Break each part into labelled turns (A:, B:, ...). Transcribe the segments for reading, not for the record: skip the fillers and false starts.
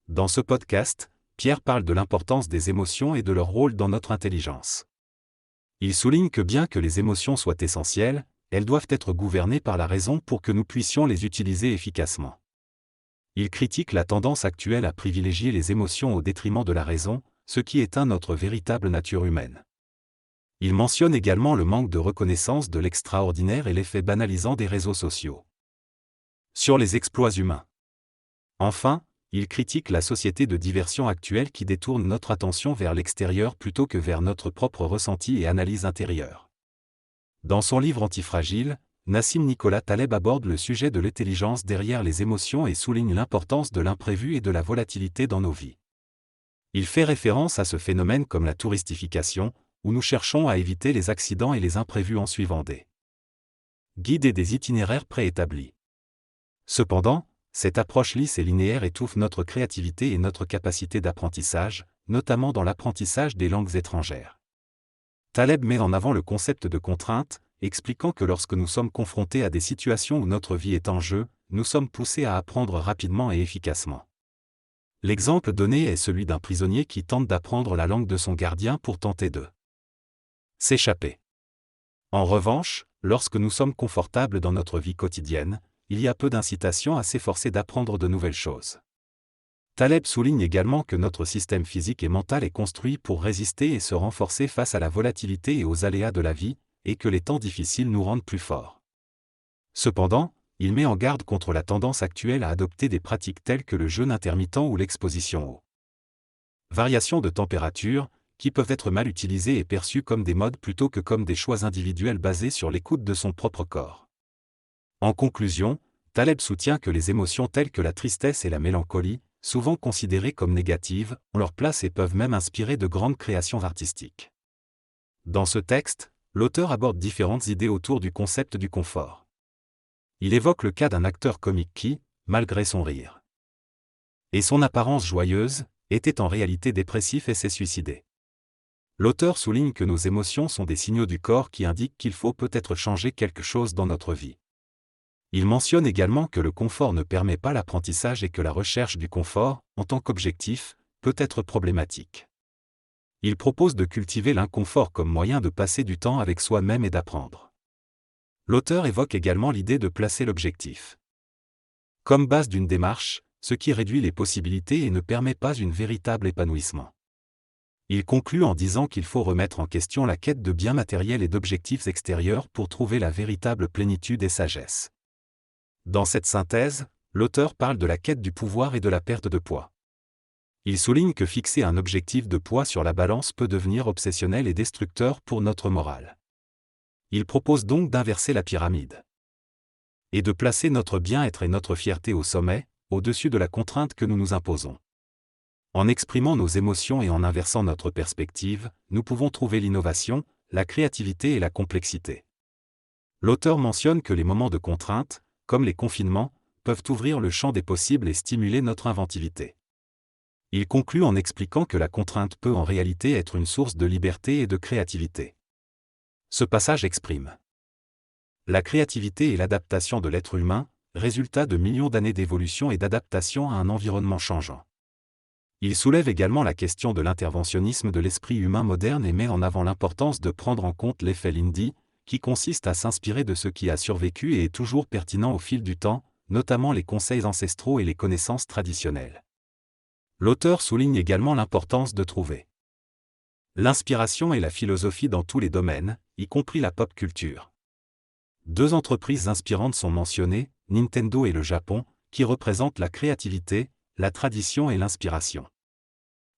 A: Dans ce podcast, Pierre parle de l'importance des émotions et de leur rôle dans notre intelligence. Il souligne que bien que les émotions soient essentielles, elles doivent être gouvernées par la raison pour que nous puissions les utiliser efficacement. Il critique la tendance actuelle à privilégier les émotions au détriment de la raison, ce qui éteint notre véritable nature humaine. Il mentionne également le manque de reconnaissance de l'extraordinaire et l'effet banalisant des réseaux sociaux sur les exploits humains. Enfin, il critique la société de diversion actuelle qui détourne notre attention vers l'extérieur plutôt que vers notre propre ressenti et analyse intérieure. Dans son livre Antifragile, Nassim Nicolas Taleb aborde le sujet de l'intelligence derrière les émotions et souligne l'importance de l'imprévu et de la volatilité dans nos vies. Il fait référence à ce phénomène comme la touristification, où nous cherchons à éviter les accidents et les imprévus en suivant des guides et des itinéraires préétablis. Cependant, cette approche lisse et linéaire étouffe notre créativité et notre capacité d'apprentissage, notamment dans l'apprentissage des langues étrangères. Taleb met en avant le concept de contrainte, expliquant que lorsque nous sommes confrontés à des situations où notre vie est en jeu, nous sommes poussés à apprendre rapidement et efficacement. L'exemple donné est celui d'un prisonnier qui tente d'apprendre la langue de son gardien pour tenter de s'échapper. En revanche, lorsque nous sommes confortables dans notre vie quotidienne, il y a peu d'incitation à s'efforcer d'apprendre de nouvelles choses. Taleb souligne également que notre système physique et mental est construit pour résister et se renforcer face à la volatilité et aux aléas de la vie, et que les temps difficiles nous rendent plus forts. Cependant, il met en garde contre la tendance actuelle à adopter des pratiques telles que le jeûne intermittent ou l'exposition aux variations de température, qui peuvent être mal utilisées et perçues comme des modes plutôt que comme des choix individuels basés sur l'écoute de son propre corps. En conclusion, Taleb soutient que les émotions telles que la tristesse et la mélancolie, souvent considérées comme négatives, ont leur place et peuvent même inspirer de grandes créations artistiques. Dans ce texte, l'auteur aborde différentes idées autour du concept du confort. Il évoque le cas d'un acteur comique qui, malgré son rire et son apparence joyeuse, était en réalité dépressif et s'est suicidé. L'auteur souligne que nos émotions sont des signaux du corps qui indiquent qu'il faut peut-être changer quelque chose dans notre vie. Il mentionne également que le confort ne permet pas l'apprentissage et que la recherche du confort, en tant qu'objectif, peut être problématique. Il propose de cultiver l'inconfort comme moyen de passer du temps avec soi-même et d'apprendre. L'auteur évoque également l'idée de placer l'objectif comme base d'une démarche, ce qui réduit les possibilités et ne permet pas un véritable épanouissement. Il conclut en disant qu'il faut remettre en question la quête de biens matériels et d'objectifs extérieurs pour trouver la véritable plénitude et sagesse. Dans cette synthèse, l'auteur parle de la quête du pouvoir et de la perte de poids. Il souligne que fixer un objectif de poids sur la balance peut devenir obsessionnel et destructeur pour notre morale. Il propose donc d'inverser la pyramide et de placer notre bien-être et notre fierté au sommet, au-dessus de la contrainte que nous nous imposons. En exprimant nos émotions et en inversant notre perspective, nous pouvons trouver l'innovation, la créativité et la complexité. L'auteur mentionne que les moments de contrainte, comme les confinements, peuvent ouvrir le champ des possibles et stimuler notre inventivité. Il conclut en expliquant que la contrainte peut en réalité être une source de liberté et de créativité. Ce passage exprime la créativité et l'adaptation de l'être humain, résultat de millions d'années d'évolution et d'adaptation à un environnement changeant. Il soulève également la question de l'interventionnisme de l'esprit humain moderne et met en avant l'importance de prendre en compte l'effet Lindy, qui consiste à s'inspirer de ce qui a survécu et est toujours pertinent au fil du temps, notamment les conseils ancestraux et les connaissances traditionnelles. L'auteur souligne également l'importance de trouver l'inspiration et la philosophie dans tous les domaines, y compris la pop culture. Deux entreprises inspirantes sont mentionnées, Nintendo et le Japon, qui représentent la créativité, la tradition et l'inspiration.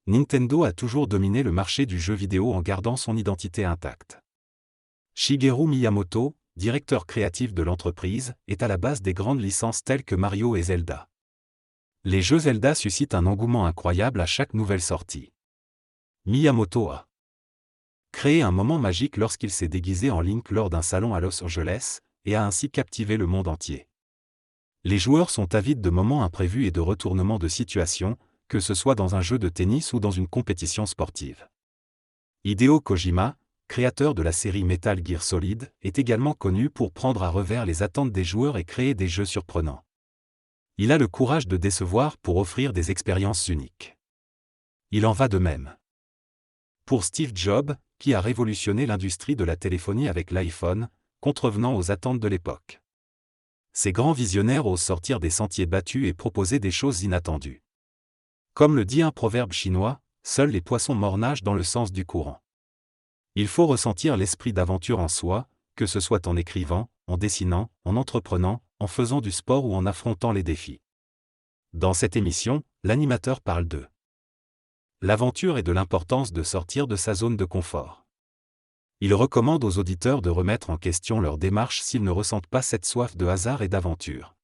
A: Nintendo a toujours dominé le marché du jeu vidéo en gardant son identité intacte. Shigeru Miyamoto, directeur créatif de l'entreprise, est à la base des grandes licences telles que Mario et Zelda. Les jeux Zelda suscitent un engouement incroyable à chaque nouvelle sortie. Miyamoto a créé un moment magique lorsqu'il s'est déguisé en Link lors d'un salon à Los Angeles, et a ainsi captivé le monde entier. Les joueurs sont avides de moments imprévus et de retournements de situation, que ce soit dans un jeu de tennis ou dans une compétition sportive. Hideo Kojima, créateur de la série Metal Gear Solid, est également connu pour prendre à revers les attentes des joueurs et créer des jeux surprenants. Il a le courage de décevoir pour offrir des expériences uniques. Il en va de même pour Steve Jobs, qui a révolutionné l'industrie de la téléphonie avec l'iPhone, contrevenant aux attentes de l'époque. Ces grands visionnaires osent sortir des sentiers battus et proposer des choses inattendues. Comme le dit un proverbe chinois, seuls les poissons morts nagent dans le sens du courant. Il faut ressentir l'esprit d'aventure en soi, que ce soit en écrivant, en dessinant, en entreprenant, en faisant du sport ou en affrontant les défis. Dans cette émission, l'animateur parle de l'aventure et de l'importance de sortir de sa zone de confort. Il recommande aux auditeurs de remettre en question leur démarche s'ils ne ressentent pas cette soif de hasard et d'aventure.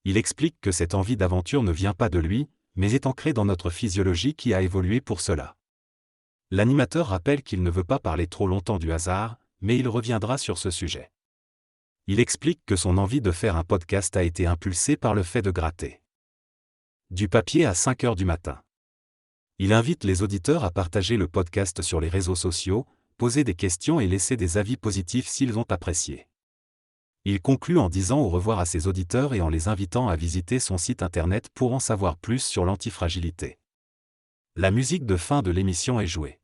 A: Il explique que cette envie d'aventure ne vient pas de lui, mais est ancrée dans notre physiologie qui a évolué pour cela. L'animateur rappelle qu'il ne veut pas parler trop longtemps du hasard, mais il reviendra sur ce sujet. Il explique que son envie de faire un podcast a été impulsée par le fait de gratter du papier à 5 heures du matin. Il invite les auditeurs à partager le podcast sur les réseaux sociaux, poser des questions et laisser des avis positifs s'ils ont apprécié. Il conclut en disant au revoir à ses auditeurs et en les invitant à visiter son site internet pour en savoir plus sur l'antifragilité. La musique de fin de l'émission est jouée.